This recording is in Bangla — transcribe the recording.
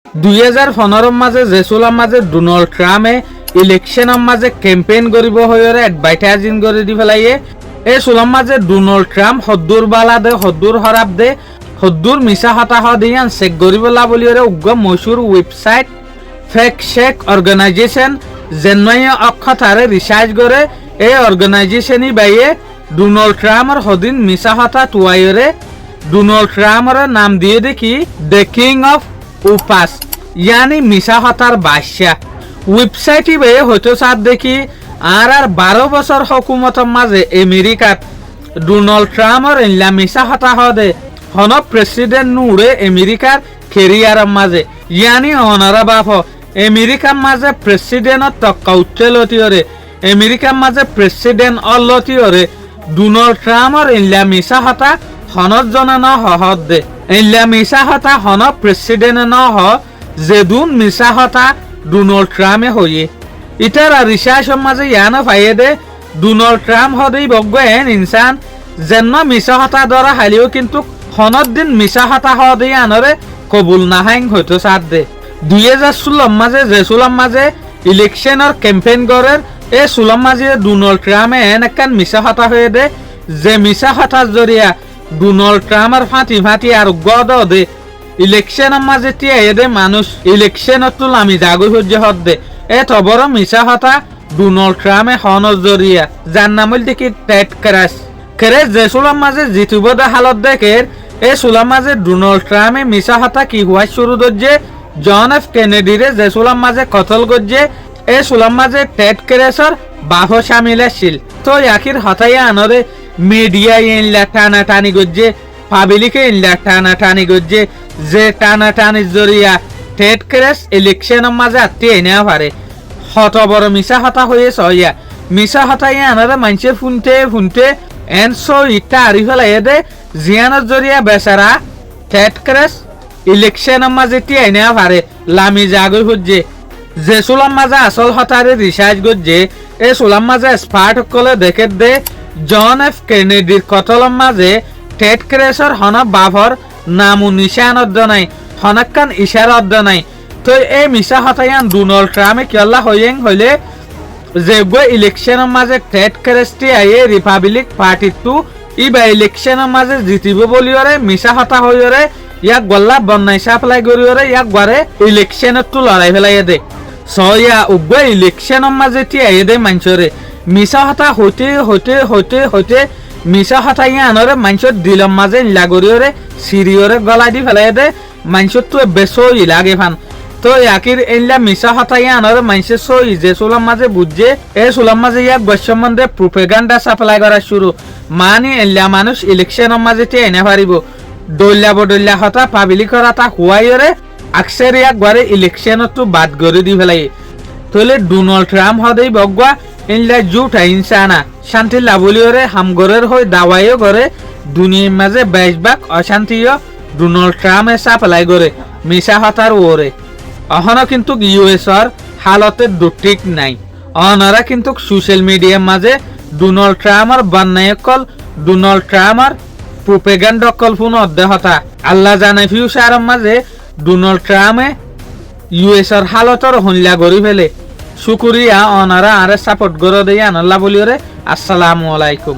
2015 মাঝে জেসুলার মাঝে ডোনাল্ড ট্রাম্পে ইলেকশনের মাঝে ক্যাম্পেইন করিব হয়ে এডভার্টাইজিং করে দি ফেলাইয়ে এই সুলাম মাঝে ডোনাল্ড ট্রাম্প হদ্দুর বালা দে হদ্দুর হরাব দে হদ্দুর মিছা হতাহ দিয়ান চেক করিবলা বলি উগ্র মৈশুর ওয়েবসাইট ফেক শেক অর্গানাইজেশন জেন্ময় অক্ষতারে রিসার্চ করে এই অর্গানাইজেশনই বাইয়ে ডোনাল্ড ট্রাম্পর হদিন মিছা হতা টুয়াইরে ডোনাল্ড ট্রাম্পর নাম দিয়ে দেখি দ্য কিং অফ উপাস ইয়ানি মিছা হতার বাদশাহ ওয়েবসাইটই বাইয়ে হয়তো সাত দেখি আর 12 বছর হকুমতের মাঝে আমেরিকাত ডোনাল্ড ট্রাম্পর ইল্লা মিছা হতা হদে হন প্রেসিডেন্ট নুরে আমেরিকার কেরিয়ারের মাঝে ইয়ানি অনারা বাপ আমেরিকার মাঝে প্রেসিডেন্টত তক্কা উঠেলতিওরে আমেরিকার মাঝে প্রেসিডেন্ট অলতিওরে ডোনাল্ড ট্রাম্পর ইল্লা মিছা হতা হনত জনে ন হহদ দে ইল্লা মিছা হতা হন প্রেসিডেন্ট ন হ যেদুন মিছা হতা ডোনাল্ড ট্রাম্পে হয়ে ইটার রিসার্চের মাঝে ইয়ানো ফাইয়ে দে ডোনাল্ড ট্রাম্প হদেই বগ্য এন ইনসান যেন মিছা হতা দ্বারা হালিও কিন্তু হনত দিন মিছা হতা হদে আনরে কবুল নাহাইং হয়তো সাথ দে 2016 মাঝে জেসুলাম মাঝে ইলেকশনের ক্যাম্পেইন করার এ সুলাম মাঝে ডোনাল্ড ট্রাম্পে এন একখান মিছা হতা হয়ে দে যে মিছা হতার জরিয়া ডোনাল্ড ট্রাম্পের ফাঁটি ফাঁটি আর গদ দে ইলেকশনের মাঝে টিয়া দে মানুষ ইলেকশনত তো লামি জাগু সহ্য হদ দে এত বড় মিছা হতা ডোনাল্ড ট্রাম্পে হনর জরিয়া যার নাম হল দেখি টেড ক্রাস ক্রাস যে সুলাম মাঝে জিতুব দে হালত দেখে এ সুলাম মাঝে ডোনাল্ড ট্রাম্পে মিছা হতা কি হওয়া শুরু করছে জন এফ কেনেডিরে যে সুলাম মাঝে কতল করছে এ সুলাম মাঝে টেড ক্রাসর বাহ সামিল আসছিল তো ইয়াকির হতাই আনরে মিডিয়া ইনলা টানা টানি করছে পাবলিকে ইনলা টানা টানি করছে যে টানা টানির জরিয়া টেড ক্রাস ইলেকশনের মাঝে আত্মীয় এনে পারে হত বড় মিছা হতা হয়ে সইয়া মিছা হতাই আনারে মানুষে ফুনতে ফুনতে এন ইটা আরি ফেলাই দে জিয়ানোর জরিয়া বেচারা টেড ক্রাস ইলেকশনের মাঝে টিয়াই নেওয়া পারে লামি জাগই হচ্ছে যে সুলাম মাঝে আসল হতারে রিসার্চ করছে এ সুলাম মাঝে স্পার্ট কলে দেখে দে জন এফ কেনেডির কতলম মাঝে টেড ক্রাসর হন বাভর নামু নিশান অর্ধ নাই হনকান ইশার অর্ধ নাই তো এই মিছা হতায়ান ডোনাল্ড ট্রাম্পে কিয়ল্লা হইয়েং হইলে যে ইলেকশনের মাঝে টেড ক্রাসটি আইয়ে রিপাবলিক পার্টি টু ইবা ইলেকশনের মাঝে জিতিব বলিওরে মিছা হতা হইরে ইয়াক গল্লা বন্যাই সাপ্লাই করিওরে ইয়াক গড়ে ইলেকশনত তো লড়াই ফেলাই দে সয়া উগ্র ইলেকশনের মাঝে টি আইয়ে দে মানুষরে মিছা হতা হইতে হইতে হইতে হইতে মিছা হতা আনরে মানুষের দিলম মাঝে লাগরিওরে সিরিওরে গলা দি ফেলাই দে মানুষের তো বেসই লাগে ফান তো ইয়াকির এলা মিছা হতাই আনরে মানুষের সই যে সুলাম মাঝে বুঝছে এই সুলাম মাঝে ইয়াক বৈষম্যে প্রোপাগান্ডা সাপ্লাই করা শুরু মানে এলা মানুষ ইলেকশনের মাঝে তে এনে পারিব দলিয়া বদলিয়া হতা পাবলিক করা তা হুয়াইরে আকসের ইয়াক গড়ে ইলেকশনত তো বাদ করে দি ফেলাই তাহলে ডোনাল্ড ট্রাম্প হদেই বগুয়া এলা জুট ইনসানা শান্তি লাভলিওরে হামগরের হয়ে দাওয়াইও করে দুনিয়ার মাঝে বেশভাগ অশান্তিও ডোনাল্ড ট্রাম্পে সাপ্লাই করে মিছা হতার ওরে অহনো কিন্তু ইউএসর হালতে দুটিক নাই অনারা কিন্তু সোশ্যাল মিডিয়ার মাঝে ডোনাল্ড ট্রাম্পর বান্নায়কল ডোনাল্ড ট্রাম্পর প্রোপাগান্ডা কল্পনা অধ্যহতা আল্লাহ জানে ফিউচারের মাঝে ডোনাল্ড ট্রাম্পে ইউএসর হালতর হল্লা করি ফেলে শুকুরিয়া অনারা আরে সাপোর্ট করে দেয় আনাল্লাহ বলিওরে আসসালামু আলাইকুম।